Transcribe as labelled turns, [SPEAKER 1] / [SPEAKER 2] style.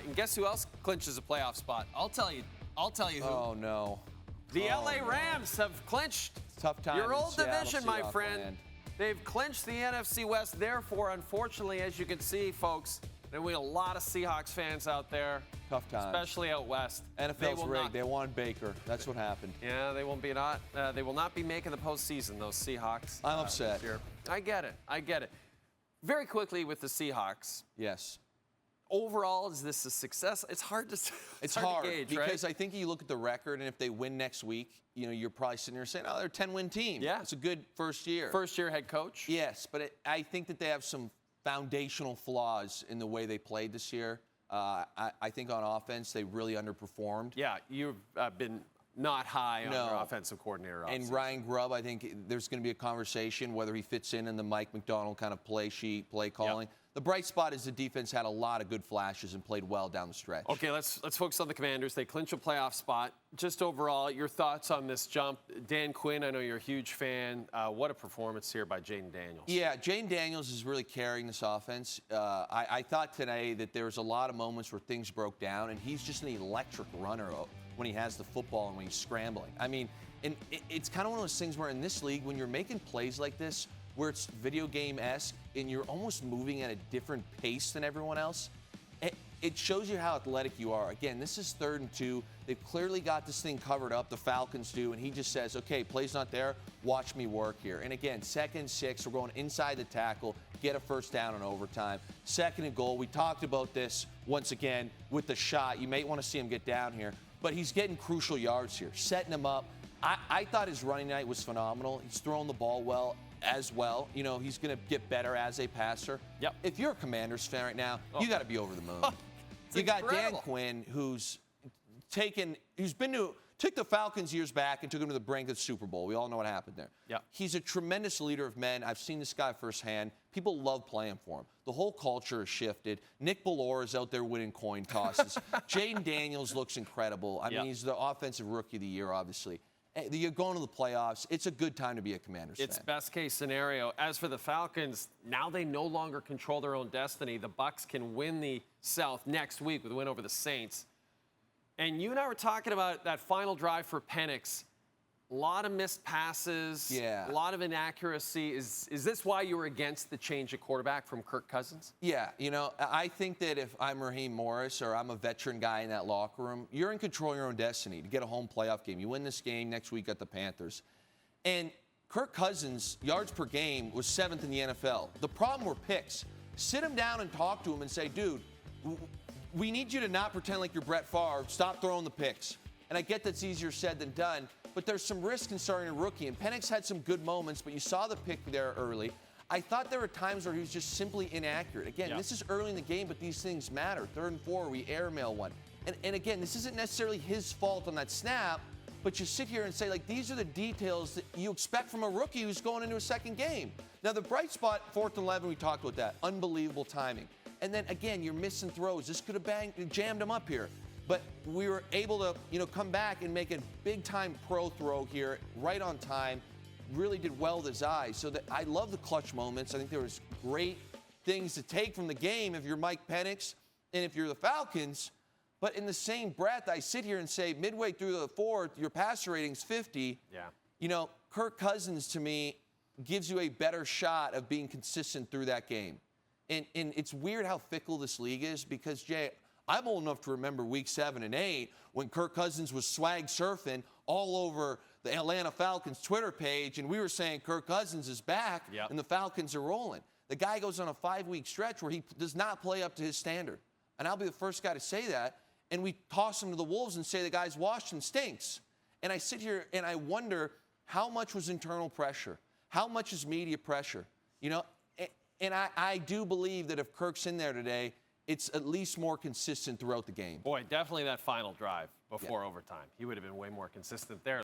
[SPEAKER 1] And guess who else clinches a playoff spot? I'll tell you who.
[SPEAKER 2] Oh, no.
[SPEAKER 1] The LA Rams have clinched
[SPEAKER 2] Tough time
[SPEAKER 1] your old
[SPEAKER 2] Seattle
[SPEAKER 1] division, my
[SPEAKER 2] Seahawks
[SPEAKER 1] friend.
[SPEAKER 2] land.
[SPEAKER 1] They've clinched the NFC West. Therefore, unfortunately, as you can see, folks, there will be a lot of Seahawks fans out there.
[SPEAKER 2] Tough times.
[SPEAKER 1] Especially out west.
[SPEAKER 2] NFL's rigged. They wanted Baker. That's what happened.
[SPEAKER 1] Yeah, they will not be making the postseason, those Seahawks.
[SPEAKER 2] I'm upset.
[SPEAKER 1] I get it. Very quickly with the Seahawks.
[SPEAKER 2] Yes.
[SPEAKER 1] Overall, is this a success? It's hard to
[SPEAKER 2] It's hard
[SPEAKER 1] to gauge,
[SPEAKER 2] because
[SPEAKER 1] right?
[SPEAKER 2] I think you look at the record, and if they win next week, you're probably sitting there saying, "Oh, they're a 10-win team."
[SPEAKER 1] Yeah,
[SPEAKER 2] it's a good first year.
[SPEAKER 1] First-year head coach.
[SPEAKER 2] Yes, but I think that they have some foundational flaws in the way they played this year. I think on offense they really underperformed.
[SPEAKER 1] Yeah, you've been not high on your offensive coordinator.
[SPEAKER 2] And Ryan Grubb, I think there's going to be a conversation whether he fits in the Mike McDonald kind of play sheet, play calling. Yep. The bright spot is the defense had a lot of good flashes and played well down the stretch.
[SPEAKER 1] Okay, let's focus on the Commanders. They clinch a playoff spot. Just overall, your thoughts on this jump. Dan Quinn, I know you're a huge fan. What a performance here by Jayden Daniels.
[SPEAKER 2] Yeah, Jayden Daniels is really carrying this offense. I thought today that there was a lot of moments where things broke down, and he's just an electric runner when he has the football and when he's scrambling. I mean, and it's kind of one of those things where in this league, when you're making plays like this, where it's video game-esque and you're almost moving at a different pace than everyone else, it shows you how athletic you are. Again, this is 3rd and 2. They've clearly got this thing covered up, the Falcons do, and he just says, okay, play's not there, watch me work here. And again, 2nd and 6, we're going inside the tackle, get a first down in overtime. 2nd and goal, we talked about this once again with the shot. You may want to see him get down here, but he's getting crucial yards here, setting him up. I thought his running night was phenomenal. He's throwing the ball well as well. He's going to get better as a passer.
[SPEAKER 1] Yep.
[SPEAKER 2] If you're a Commanders fan right now, you got to be over the moon. You
[SPEAKER 1] incredible.
[SPEAKER 2] Got Dan Quinn, who's took the Falcons years back and took them to the brink of the Super Bowl. We all know what happened there.
[SPEAKER 1] Yep.
[SPEAKER 2] He's a tremendous leader of men. I've seen this guy firsthand. People love playing for him. The whole culture has shifted. Nick Ballore is out there winning coin tosses. Jayden Daniels looks incredible. I mean, he's the offensive rookie of the year, obviously. You're going to the playoffs. It's a good time to be a Commanders fan.
[SPEAKER 1] It's best case scenario. As for the Falcons, now they no longer control their own destiny. The Bucs can win the South next week with a win over the Saints. And you and I were talking about that final drive for Penix. A lot of missed passes, a lot of inaccuracy. Is this why you were against the change of quarterback from Kirk Cousins?
[SPEAKER 2] Yeah, I think that if I'm Raheem Morris or I'm a veteran guy in that locker room, you're in control of your own destiny to get a home playoff game. You win this game, next week at the Panthers. And Kirk Cousins, yards per game, was 7th in the NFL. The problem were picks. Sit him down and talk to him and say, dude, we need you to not pretend like you're Brett Favre. Stop throwing the picks. And I get that's easier said than done, but there's some risk in starting a rookie. And Penix had some good moments, but you saw the pick there early. I thought there were times where he was just simply inaccurate. Again, this is early in the game, but these things matter. 3rd and 4, we airmail one. And again, this isn't necessarily his fault on that snap, but you sit here and say, like, these are the details that you expect from a rookie who's going into a second game. Now, the bright spot, 4th and 11, we talked about that. Unbelievable timing. And then, again, you're missing throws. This could have jammed him up here. But we were able to, come back and make a big-time pro throw here, right on time. Really did well with his eyes. So I love the clutch moments. I think there was great things to take from the game if you're Mike Penix and if you're the Falcons. But in the same breath, I sit here and say, midway through the 4th, your passer rating's 50.
[SPEAKER 1] Yeah.
[SPEAKER 2] Kirk Cousins, to me, gives you a better shot of being consistent through that game. And it's weird how fickle this league is because, Jay, I'm old enough to remember week 7 and 8 when Kirk Cousins was swag surfing all over the Atlanta Falcons Twitter page, and we were saying Kirk Cousins is back and the Falcons are rolling. The guy goes on a 5-week stretch where he does not play up to his standard. And I'll be the first guy to say that. And we toss him to the Wolves and say the guy's washed and stinks. And I sit here and I wonder how much was internal pressure? How much is media pressure? And I do believe that if Kirk's in there today, it's at least more consistent throughout the game.
[SPEAKER 1] Boy, definitely that final drive before overtime. He would have been way more consistent there.